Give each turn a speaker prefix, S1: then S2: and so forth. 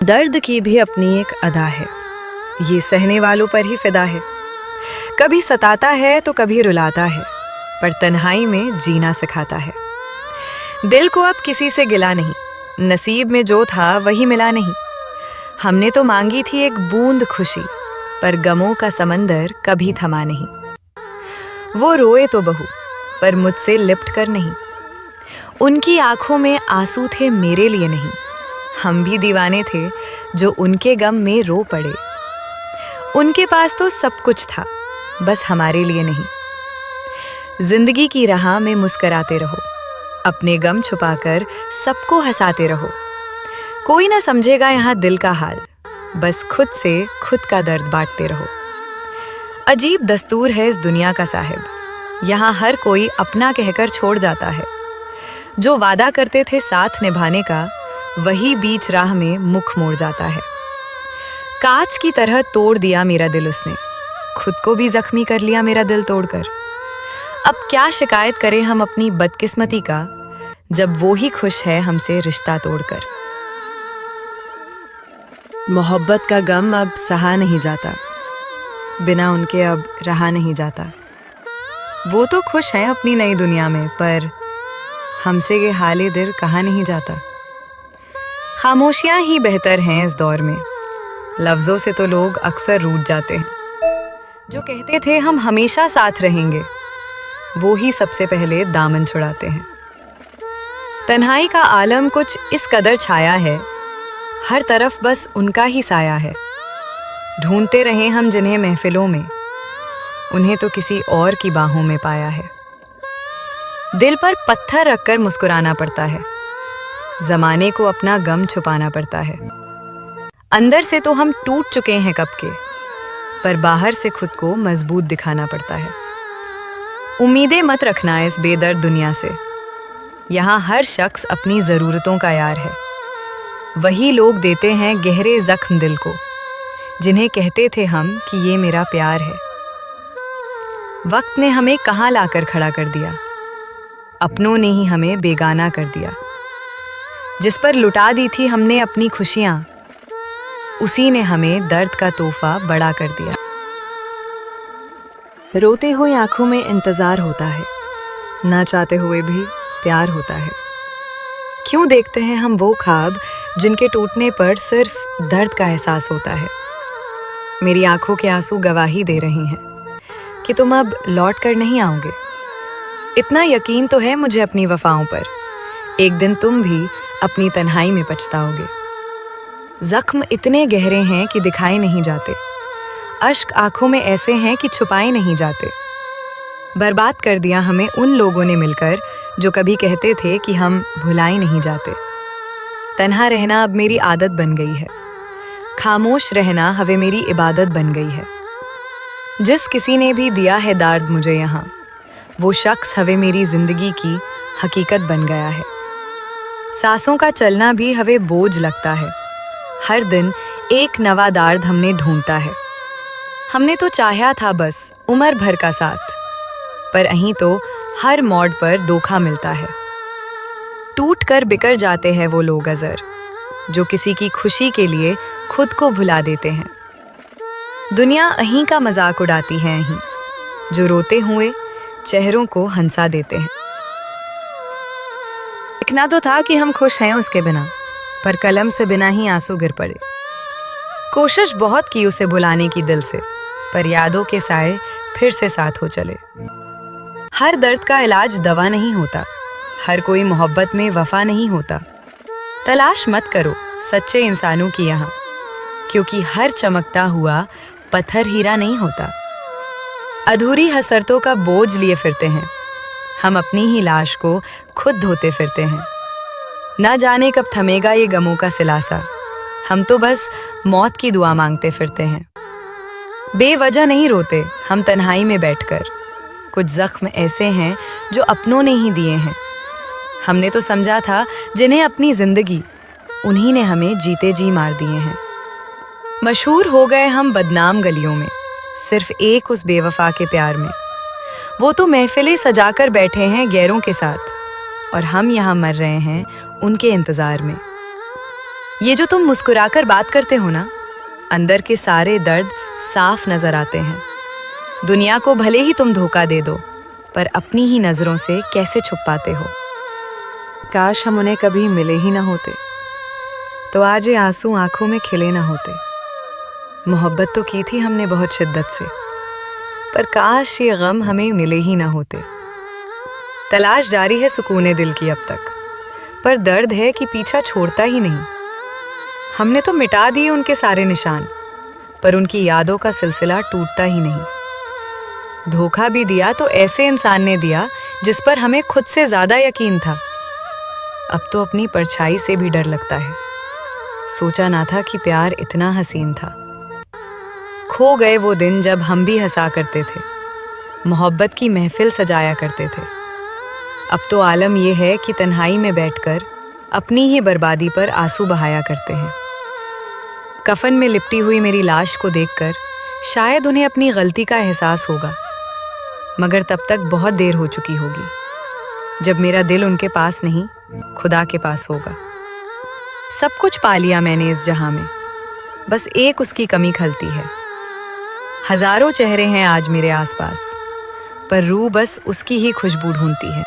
S1: दर्द की भी अपनी एक अदा है, ये सहने वालों पर ही फिदा है। कभी सताता है तो कभी रुलाता है, पर तन्हाई में जीना सिखाता है। दिल को अब किसी से गिला नहीं, नसीब में जो था वही मिला नहीं। हमने तो मांगी थी एक बूंद खुशी, पर गमों का समंदर कभी थमा नहीं। वो रोए तो बहू, पर मुझसे लिपट कर नहीं। उनकी आंखों में आंसू थे, मेरे लिए नहीं। हम भी दीवाने थे जो उनके गम में रो पड़े। उनके पास तो सब कुछ था, बस हमारे लिए नहीं। जिंदगी की राह में मुस्कराते रहो, अपने गम छुपाकर सबको हंसाते रहो। कोई ना समझेगा यहाँ दिल का हाल, बस खुद से खुद का दर्द बांटते रहो। अजीब दस्तूर है इस दुनिया का साहिब, यहाँ हर कोई अपना कहकर छोड़ जाता है। जो वादा करते थे साथ निभाने का, वही बीच राह में मुख मोड़ जाता है। कांच की तरह तोड़ दिया मेरा दिल उसने, खुद को भी जख्मी कर लिया मेरा दिल तोड़कर। अब क्या शिकायत करें हम अपनी बदकिस्मती का, जब वो ही खुश है हमसे रिश्ता तोड़कर। मोहब्बत का गम अब सहा नहीं जाता, बिना उनके अब रहा नहीं जाता। वो तो खुश हैं अपनी नई दुनिया में, पर हमसे ये हाले दिल कहा नहीं जाता। खामोशियां ही बेहतर हैं इस दौर में, लफ्जों से तो लोग अक्सर रूठ जाते हैं। जो कहते थे हम हमेशा साथ रहेंगे, वो ही सबसे पहले दामन छुड़ाते हैं। तन्हाई का आलम कुछ इस कदर छाया है, हर तरफ बस उनका ही साया है। ढूंढते रहे हम जिन्हें महफिलों में, उन्हें तो किसी और की बाहों में पाया है। दिल पर पत्थर रखकर मुस्कुराना पड़ता है, जमाने को अपना गम छुपाना पड़ता है। अंदर से तो हम टूट चुके हैं कब के, पर बाहर से खुद को मजबूत दिखाना पड़ता है। उम्मीदें मत रखना इस बेदर्द दुनिया से, यहाँ हर शख्स अपनी ज़रूरतों का यार है। वही लोग देते हैं गहरे जख्म दिल को, जिन्हें कहते थे हम कि ये मेरा प्यार है। वक्त ने हमें कहाँ लाकर खड़ा कर दिया, अपनों ने ही हमें बेगाना कर दिया। जिस पर लुटा दी थी हमने अपनी खुशियाँ, उसी ने हमें दर्द का तोहफा बड़ा कर दिया। रोते हुए आंखों में इंतजार होता है, ना चाहते हुए भी प्यार होता है। क्यों देखते हैं हम वो ख्वाब जिनके टूटने पर सिर्फ दर्द का एहसास होता है। मेरी आंखों के आंसू गवाही दे रहे हैं कि तुम अब लौट कर नहीं आओगे। इतना यकीन तो है मुझे अपनी वफाओं पर, एक दिन तुम भी अपनी तन्हाई में पछताओगे। जख्म इतने गहरे हैं कि दिखाए नहीं जाते, अश्क आंखों में ऐसे हैं कि छुपाए नहीं जाते। बर्बाद कर दिया हमें उन लोगों ने मिलकर, जो कभी कहते थे कि हम भुलाए नहीं जाते। तन्हा रहना अब मेरी आदत बन गई है, खामोश रहना हवे मेरी इबादत बन गई है। जिस किसी ने भी दिया है दर्द मुझे यहाँ, वो शख्स हवे मेरी जिंदगी की हकीकत बन गया है। सांसों का चलना भी हवे बोझ लगता है, हर दिन एक नवा दर्द हमने ढूंढता है। हमने तो चाहा था बस उम्र भर का साथ, पर अहीं तो हर मोड़ पर धोखा मिलता है। टूट कर बिखर जाते हैं वो लोग अजर, जो किसी की खुशी के लिए खुद को भुला देते हैं। दुनिया अहीं का मजाक उड़ाती है अहीं, जो रोते हुए चेहरों को हंसा देते हैं। लिखना तो था कि हम खुश हैं उसके बिना, पर कलम से बिना ही आंसू गिर पड़े। कोशिश बहुत की उसे बुलाने की दिल से, पर यादों के साए फिर से साथ हो चले। हर दर्द का इलाज दवा नहीं होता, हर कोई मोहब्बत में वफा नहीं होता। तलाश मत करो सच्चे इंसानों की यहाँ, क्योंकि हर चमकता हुआ पत्थर हीरा नहीं होता। अधूरी हसरतों का बोझ लिए फिरते हैं हम, अपनी ही लाश को खुद धोते फिरते हैं। ना जाने कब थमेगा ये गमों का सिलासा, हम तो बस मौत की दुआ मांगते फिरते हैं। बेवजह नहीं रोते हम तन्हाई में बैठकर, कुछ जख्म ऐसे हैं जो अपनों ने ही दिए हैं। हमने तो समझा था जिन्हें अपनी जिंदगी, उन्हीं ने हमें जीते जी मार दिए हैं। मशहूर हो गए हम बदनाम गलियों में, सिर्फ एक उस बेवफा के प्यार में। वो तो महफिलें सजाकर बैठे हैं गैरों के साथ, और हम यहाँ मर रहे हैं उनके इंतजार में। ये जो तुम मुस्कुराकर बात करते हो ना, अंदर के सारे दर्द साफ नजर आते हैं। दुनिया को भले ही तुम धोखा दे दो, पर अपनी ही नजरों से कैसे छुप पाते हो। काश हम उन्हें कभी मिले ही ना होते, तो आज ये आंसू आंखों में खिले ना होते। मोहब्बत तो की थी हमने बहुत शिद्दत से, पर काश ये गम हमें मिले ही ना होते। तलाश जारी है सुकूने दिल की अब तक, पर दर्द है कि पीछा छोड़ता ही नहीं। हमने तो मिटा दिए उनके सारे निशान, पर उनकी यादों का सिलसिला टूटता ही नहीं। धोखा भी दिया तो ऐसे इंसान ने दिया जिस पर हमें खुद से ज्यादा यकीन था। अब तो अपनी परछाई से भी डर लगता है। सोचा ना था कि प्यार इतना हसीन था। खो गए वो दिन जब हम भी हंसा करते थे, मोहब्बत की महफिल सजाया करते थे। अब तो आलम यह है कि तन्हाई में बैठकर अपनी ही बर्बादी पर आंसू बहाया करते हैं। कफन में लिपटी हुई मेरी लाश को देखकर शायद उन्हें अपनी गलती का एहसास होगा, मगर तब तक बहुत देर हो चुकी होगी, जब मेरा दिल उनके पास नहीं, खुदा के पास होगा। सब कुछ पा लिया मैंने इस जहां में, बस एक उसकी कमी खलती है। हजारों चेहरे हैं आज मेरे आसपास, पर रूह बस उसकी ही खुशबू ढूंढती है।